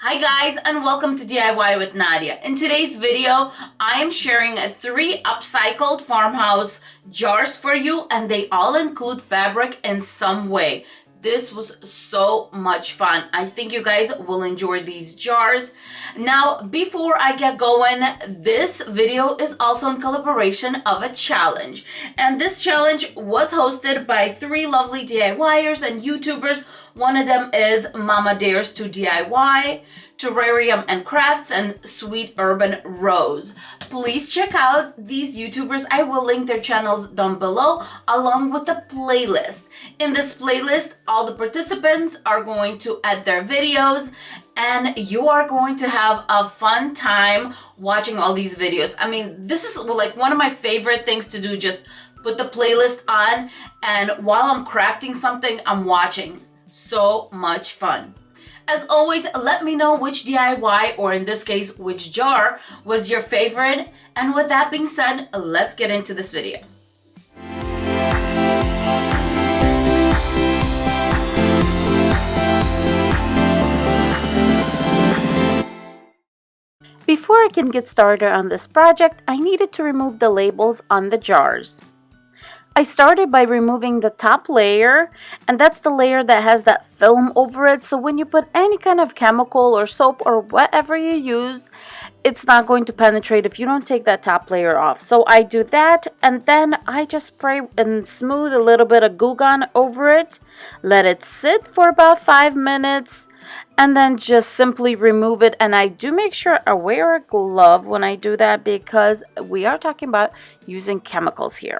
Hi guys, and welcome to DIY with Nadia. In today's video, I am sharing 3 upcycled farmhouse jars for you, and they all include fabric in some way. This was so much fun. I think you guys will enjoy these jars. Now, before I get going, this video is also in collaboration of a challenge. And this challenge was hosted by 3 lovely DIYers and YouTubers. One of them is Mama Dares to DIY, Terrarium and Crafts, and Sweet Urban Rose. Please check out these YouTubers. I will link their channels down below along with the playlist. In this playlist, all the participants are going to add their videos and you are going to have a fun time watching all these videos. I mean, this is like one of my favorite things to do, just put the playlist on and while I'm crafting something, I'm watching. So much fun. As always, let me know which DIY, or in this case, which jar, was your favorite. And with that being said, let's get into this video. Before I can get started on this project, I needed to remove the labels on the jars. I started by removing the top layer, and that's the layer that has that film over it, so when you put any kind of chemical or soap or whatever you use, it's not going to penetrate if you don't take that top layer off. So I do that, and then I just spray and smooth a little bit of Goo Gone over it, let it sit for about 5 minutes, and then just simply remove it. And I do make sure I wear a glove when I do that because we are talking about using chemicals here.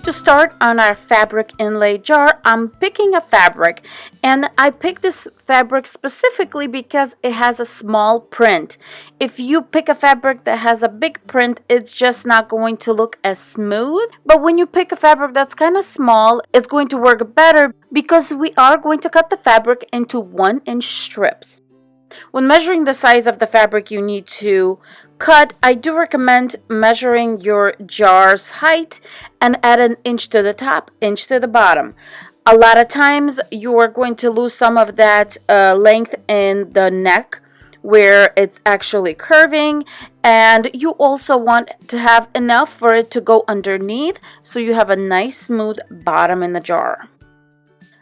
To start on our fabric inlay jar, I'm picking a fabric, and I picked this fabric specifically because it has a small print. If you pick a fabric that has a big print, it's just not going to look as smooth. But when you pick a fabric that's kind of small, it's going to work better because we are going to cut the fabric into 1-inch strips. When measuring the size of the fabric you need to cut, I do recommend measuring your jar's height and add 1 inch to the top, inch to the bottom. A lot of times you are going to lose some of that length in the neck where it's actually curving, and you also want to have enough for it to go underneath so you have a nice smooth bottom in the jar.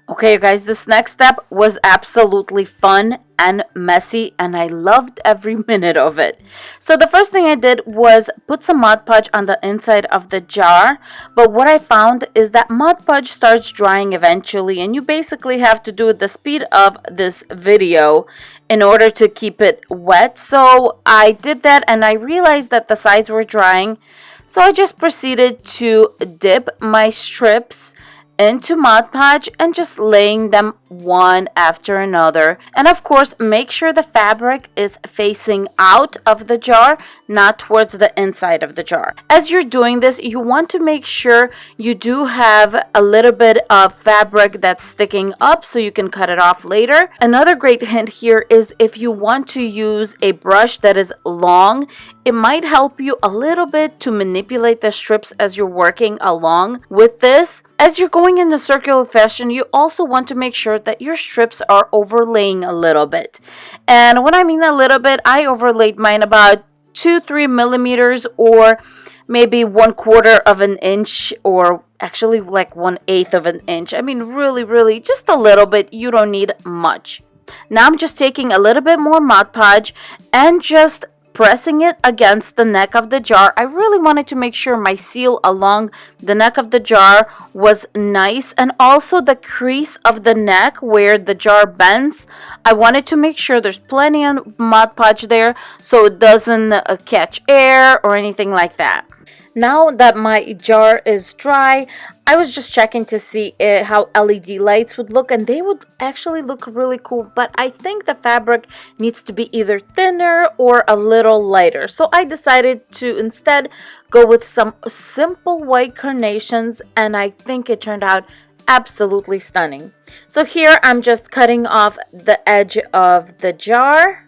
Okay, you guys, this next step was absolutely fun and messy, and I loved every minute of it. So the first thing I did was put some Mod Podge on the inside of the jar, but what I found is that Mod Podge starts drying eventually, and you basically have to do it the speed of this video in order to keep it wet. So I did that, and I realized that the sides were drying, so I just proceeded to dip my strips into Mod Podge and just laying them one after another. And of course, make sure the fabric is facing out of the jar, not towards the inside of the jar. As you're doing this, you want to make sure you do have a little bit of fabric that's sticking up so you can cut it off later. Another great hint here is if you want to use a brush that is long, it might help you a little bit to manipulate the strips as you're working along with this. As you're going in the circular fashion, you also want to make sure that your strips are overlaying a little bit. And when I mean a little bit, I overlaid mine about 2-3 millimeters, or maybe 1/4 of an inch, or actually like 1/8 of an inch. I mean, really, just a little bit. You don't need much. Now I'm just taking a little bit more Mod Podge and just pressing it against the neck of the jar. I really wanted to make sure my seal along the neck of the jar was nice, and also the crease of the neck where the jar bends. I wanted to make sure there's plenty of Mod Podge there so it doesn't catch air or anything like that. Now that my jar is dry, I was just checking to see how LED lights would look, and they would actually look really cool, but I think the fabric needs to be either thinner or a little lighter. So I decided to instead go with some simple white carnations, and I think it turned out absolutely stunning. So here I'm just cutting off the edge of the jar,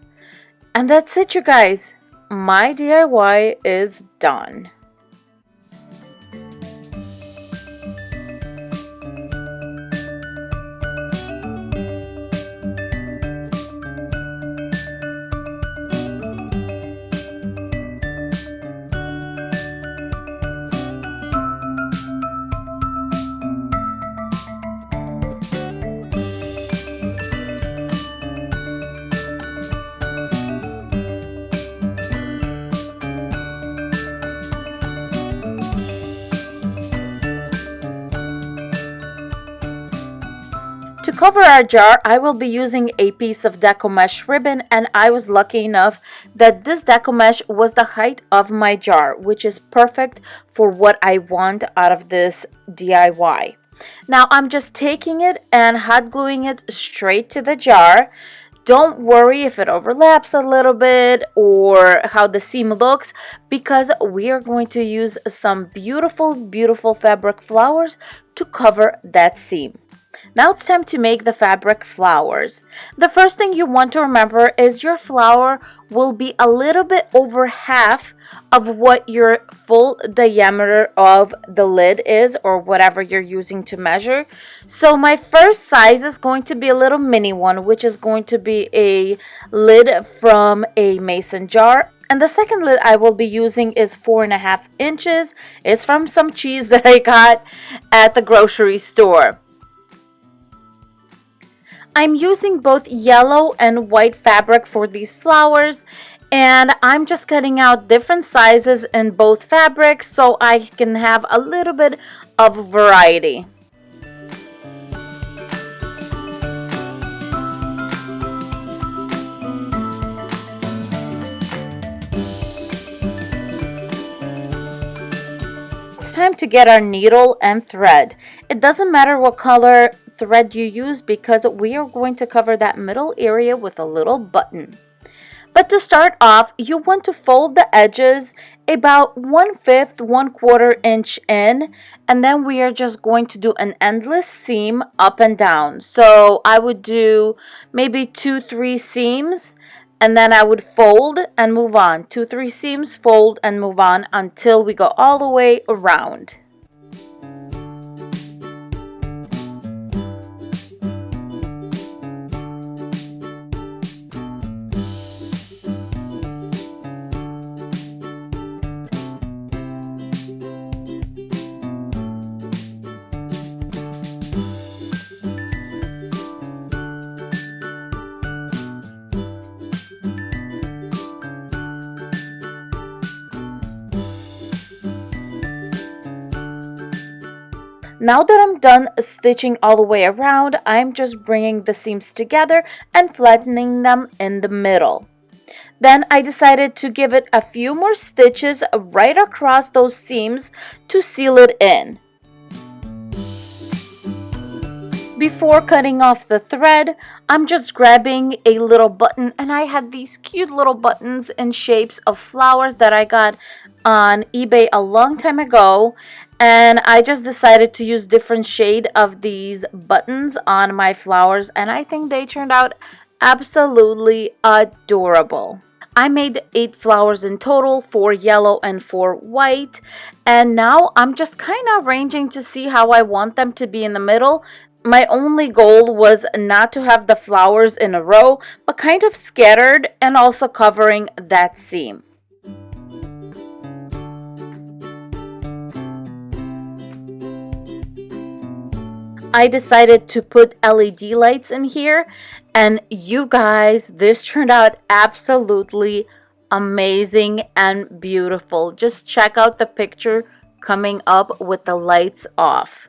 and that's it, you guys. My DIY is done. To cover our jar, I will be using a piece of deco mesh ribbon, and I was lucky enough that this deco mesh was the height of my jar, which is perfect for what I want out of this DIY. Now I'm just taking it and hot gluing it straight to the jar. Don't worry if it overlaps a little bit or how the seam looks, because we are going to use some beautiful fabric flowers to cover that seam. Now it's time to make the fabric flowers. The first thing you want to remember is your flower will be a little bit over half of what your full diameter of the lid is, or whatever you're using to measure. So my first size is going to be a little mini one, which is going to be a lid from a mason jar. And the second lid I will be using is 4.5 inches. It's from some cheese that I got at the grocery store. I'm using both yellow and white fabric for these flowers, and I'm just cutting out different sizes in both fabrics so I can have a little bit of variety. It's time to get our needle and thread. It doesn't matter what color thread you use because we are going to cover that middle area with a little button. But to start off, you want to fold the edges about 1/5, 1/4 inch in, and then we are just going to do an endless seam up and down. So I would do maybe 2-3 seams, and then I would fold and move on. 2-3 seams, fold and move on until we go all the way around. Now that I'm done stitching all the way around, I'm just bringing the seams together and flattening them in the middle. Then I decided to give it a few more stitches right across those seams to seal it in. Before cutting off the thread, I'm just grabbing a little button, and I had these cute little buttons in shapes of flowers that I got on eBay a long time ago, and I just decided to use different shade of these buttons on my flowers, and I think they turned out absolutely adorable. I made 8 flowers in total, 4 yellow and 4 white, and now I'm just kind of arranging to see how I want them to be in the middle. My only goal was not to have the flowers in a row, but kind of scattered and also covering that seam. I decided to put LED lights in here, and you guys, this turned out absolutely amazing and beautiful. Just check out the picture coming up with the lights off.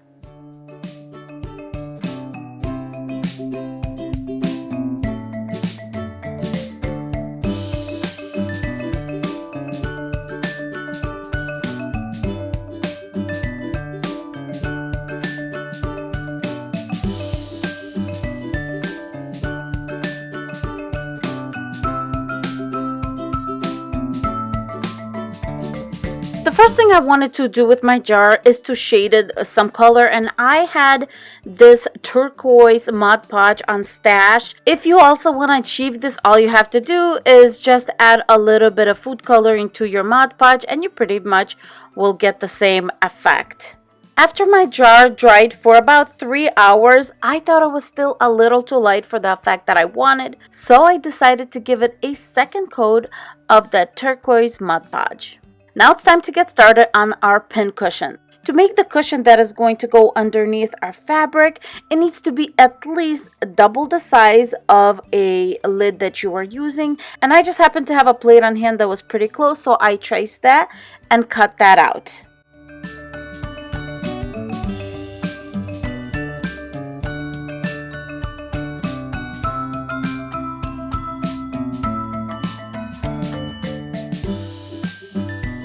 The first thing I wanted to do with my jar is to shade it some color, and I had this turquoise Mod Podge on stash. If you also want to achieve this, all you have to do is just add a little bit of food coloring to your Mod Podge and you pretty much will get the same effect. After my jar dried for about 3 hours, I thought it was still a little too light for the effect that I wanted, so I decided to give it a second coat of the turquoise Mod Podge. Now it's time to get started on our pin cushion. To make the cushion that is going to go underneath our fabric, it needs to be at least double the size of a lid that you are using. And I just happened to have a plate on hand that was pretty close, so I traced that and cut that out.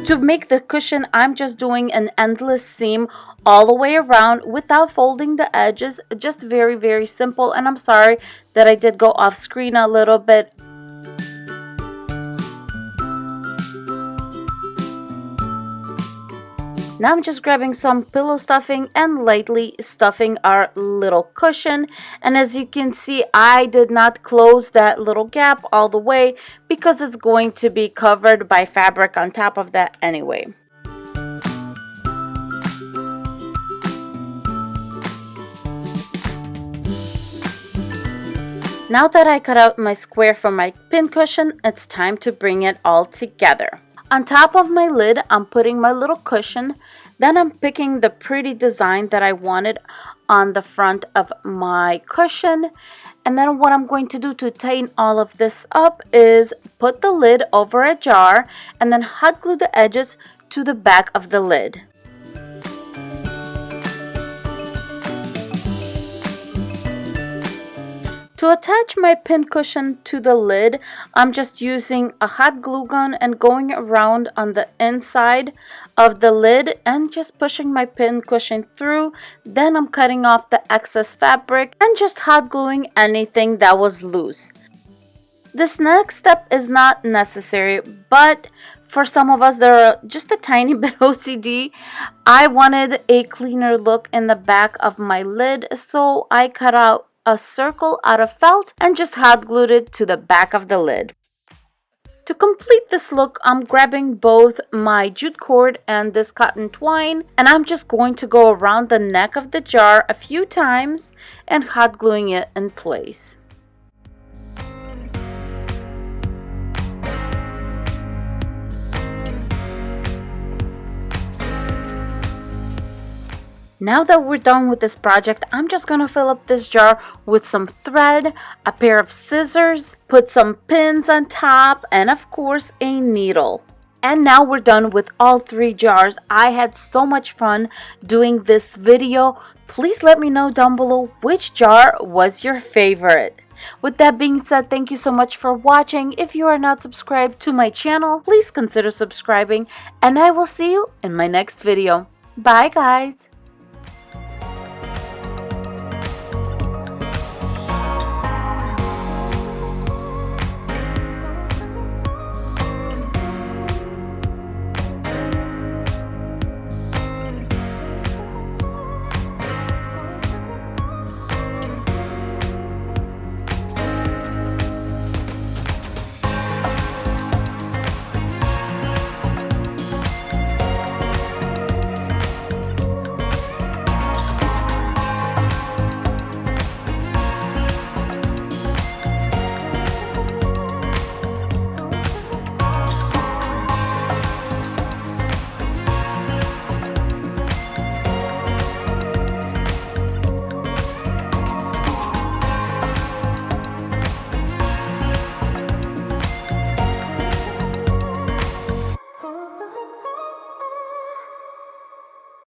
To make the cushion, I'm just doing an endless seam all the way around without folding the edges. Just very, very simple. And I'm sorry that I did go off screen a little bit. Now I'm just grabbing some pillow stuffing and lightly stuffing our little cushion. And as you can see, I did not close that little gap all the way because it's going to be covered by fabric on top of that anyway. Now that I cut out my square for my pin cushion, it's time to bring it all together. On top of my lid, I'm putting my little cushion. Then I'm picking the pretty design that I wanted on the front of my cushion. And then what I'm going to do to tighten all of this up is put the lid over a jar and then hot glue the edges to the back of the lid. To attach my pin cushion to the lid, I'm just using a hot glue gun and going around on the inside of the lid and just pushing my pin cushion through. Then I'm cutting off the excess fabric and just hot gluing anything that was loose. This next step is not necessary, but for some of us that are just a tiny bit OCD, I wanted a cleaner look in the back of my lid, so I cut out a circle out of felt and just hot glued it to the back of the lid. To complete this look, I'm grabbing both my jute cord and this cotton twine, and I'm just going to go around the neck of the jar a few times and hot gluing it in place. Now that we're done with this project, I'm just going to fill up this jar with some thread, a pair of scissors, put some pins on top, and of course a needle. And now we're done with all 3 jars. I had so much fun doing this video. Please let me know down below which jar was your favorite. With that being said, thank you so much for watching. If you are not subscribed to my channel, please consider subscribing, and I will see you in my next video. Bye guys!